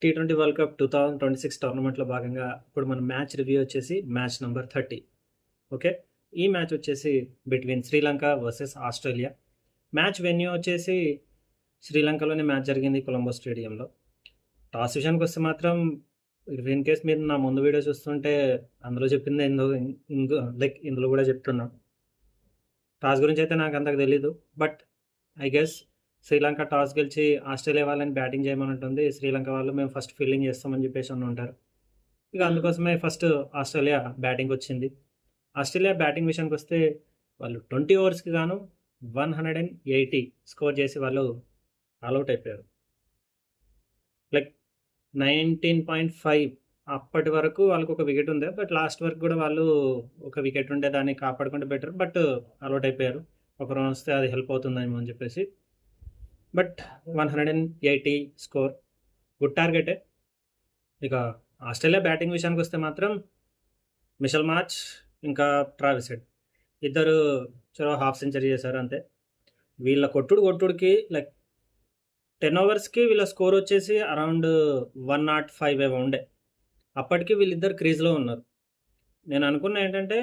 T20 world cup 2026 టోర్నమెంట్‌లో భాగంగా ఇప్పుడు మన మ్యాచ్ రివ్యూ వచ్చేసి మ్యాచ్ నంబర్ 30. ఓకే. ఈ మ్యాచ్ వచ్చేసి between Sri Lanka versus Australia. Match venue వచ్చేసి శ్రీలంకలోనే మ్యాచ్ జరిగింది కొలంబో స్టేడియంలో. టాస్ విషయానికొస్తే మాత్రం ఇన్ కేస్ మీరు నా ముందు వీడియో చూస్తుంటే అందులో చెప్పిందే ఇందులో కూడా చెప్తున్నా. టాస్ గురించి అయితే నాకు అంతకు తెలీదు. But I guess Sri Lanka toss గెలిచి ఆస్ట్రేలియా వాళ్ళని బ్యాటింగ్ చేయమని ఉంటుంది. శ్రీలంక వాళ్ళు మేము ఫస్ట్ ఫీల్డింగ్ చేస్తామని చెప్పేసి అని ఉంటారు. ఇక అందుకోసమే ఫస్ట్ ఆస్ట్రేలియా బ్యాటింగ్ వచ్చింది. ఆస్ట్రేలియా బ్యాటింగ్ విషయానికి వస్తే వాళ్ళు 20 ఓవర్స్కి గాను 180 స్కోర్ చేసి వాళ్ళు ఆల్అవుట్ అయిపోయారు. లైక్ 19.5 అప్పటి వరకు వాళ్ళకు ఒక వికెట్ ఉంది. బట్ లాస్ట్ వరకు కూడా వాళ్ళు ఒక వికెట్ ఉండే దాన్ని కాపాడుకుంటే బెటర్. బట్ ఆల్అవుట్ అయిపోయారు. ఒక రన్ వస్తే అది హెల్ప్ అవుతుందేమో అని చెప్పేసి. బట్ 180 స్కోర్ గుడ్ టార్గెటే. ఇక ఆస్ట్రేలియా బ్యాటింగ్ విషయానికి వస్తే మాత్రం మిషెల్ మార్చ్ ఇంకా ట్రావిస్ హెడ్ ఇద్దరు చలో హాఫ్ సెంచరీ చేశారు అంతే. వీళ్ళ కొట్టుడికి లైక్ 10 ఓవర్స్కి వీళ్ళ స్కోర్ వచ్చేసి అరౌండ్ 105 ఏమో ఉండే. అప్పటికి వీళ్ళిద్దరు క్రీజ్లో ఉన్నారు. నేను అనుకున్నా ఏంటంటే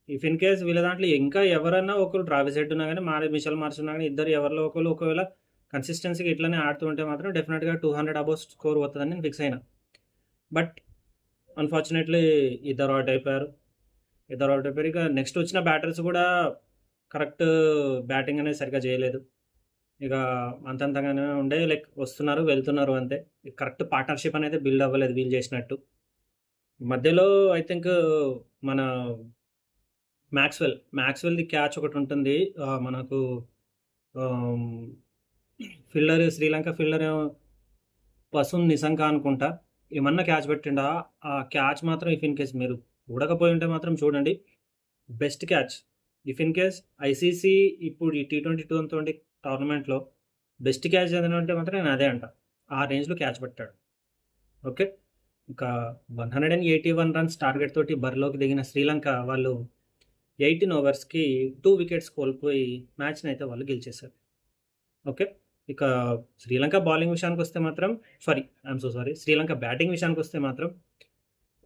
ఇఫ్ ఇన్ కేస్ వీళ్ళ దాంట్లో ఇంకా ఎవరైనా ఒకరు ట్రావిస్ హెడ్ ఉన్నా కానీ మిషెల్ మార్చ్ ఉన్నా కానీ ఇద్దరు ఎవరిలో ఒకరు ఒకవేళ కన్సిస్టెన్సీగా ఇట్లనే ఆడుతూ ఉంటే మాత్రం డెఫినెట్గా 200 అబోవ్ స్కోర్ వస్తుందని నేను ఫిక్స్ అయినా. బట్ అన్ఫార్చునేట్లీ ఇద్దరు అవుట్ అయిపోయారు. ఇక నెక్స్ట్ వచ్చిన బ్యాటర్స్ కూడా కరెక్ట్ బ్యాటింగ్ అనేది సరిగ్గా చేయలేదు. ఇక అంతంతగానే ఉండే లైక్ వస్తున్నారు వెళ్తున్నారు అంతే. కరెక్ట్ పార్ట్నర్షిప్ అనేది బిల్డ్ అవ్వలేదు వీళ్ళు చేసినట్టు. మధ్యలో ఐ థింక్ మన మ్యాక్స్వెల్ది క్యాచ్ ఒకటి ఉంటుంది. మనకు ఫీల్డర్ శ్రీలంక ఫీల్డర్ పసున్ నిశంక అనుకుంటా ఏమన్నా క్యాచ్ పెట్టిండా. ఆ క్యాచ్ మాత్రం ఇఫ్ ఇన్ కేస్ మీరు చూడకపోయి ఉంటే మాత్రం చూడండి. Best catch. If in case ICC ఇప్పుడు ఈ T20 టోర్నమెంట్లో బెస్ట్ క్యాచ్ ఏదైనా ఉంటే మాత్రం నేను అదే అంట. ఆ రేంజ్లో క్యాచ్ పెట్టాడు. ఓకే. ఇంకా 181 రన్స్ టార్గెట్ తోటి బరిలోకి దిగిన శ్రీలంక వాళ్ళు 18 ఓవర్స్కి 2 వికెట్స్ కోల్పోయి మ్యాచ్ని అయితే వాళ్ళు గెలిచేశారు. ఓకే. ఇక శ్రీలంక బౌలింగ్ విషయానికి వస్తే మాత్రం శ్రీలంక బ్యాటింగ్ విషయానికి వస్తే మాత్రం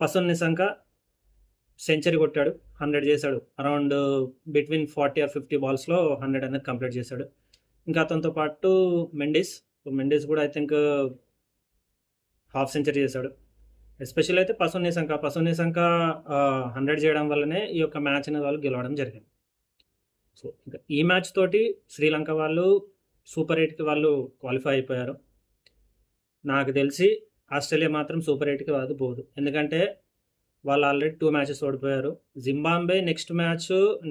పసన్ నిశంక సెంచరీ కొట్టాడు, 100 చేశాడు. అరౌండ్ బిట్వీన్ 40 or 50 బాల్స్లో 100 అనేది కంప్లీట్ చేశాడు. ఇంకా అతనితో పాటు మెండిస్ కూడా ఐ థింక్ హాఫ్ సెంచరీ చేశాడు. ఎస్పెషల్ అయితే పసన్ నిశంక 100 చేయడం వల్లనే ఈ యొక్క మ్యాచ్ అనేది వాళ్ళు గెలవడం జరిగింది. సో ఇంకా ఈ మ్యాచ్ తోటి శ్రీలంక వాళ్ళు సూపర్ 8కి వాళ్ళు క్వాలిఫై అయిపోయారు. నాకు తెలిసి ఆస్ట్రేలియా మాత్రం సూపర్ 8కి వాళ్ళు పోదు. ఎందుకంటే వాళ్ళు ఆల్రెడీ 2 మ్యాచెస్ ఓడిపోయారు.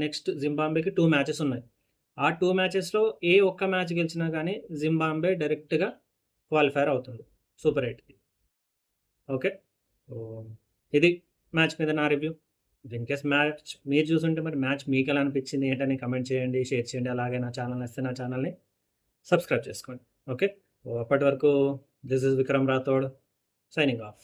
నెక్స్ట్ జింబాంబేకి 2 మ్యాచెస్ ఉన్నాయి. ఆ 2 మ్యాచెస్లో ఏ ఒక్క మ్యాచ్ గెలిచినా కానీ జింబాంబే డైరెక్ట్గా క్వాలిఫైర్ అవుతుంది సూపర్ 8కి. ఓకే. ఇది మ్యాచ్ మీద నా రివ్యూ. ఇన్ కేస్ మ్యాచ్ మీరు చూసుంటే మరి మ్యాచ్ మీకు ఎలా అనిపించింది ఏంటని కమెంట్ చేయండి, షేర్ చేయండి. అలాగే నా ఛానల్ వస్తే నా ఛానల్ని సబ్స్క్రైబ్ చేసుకోండి. ఓకే. అప్పటి వరకు this is Vikram Rathod signing off.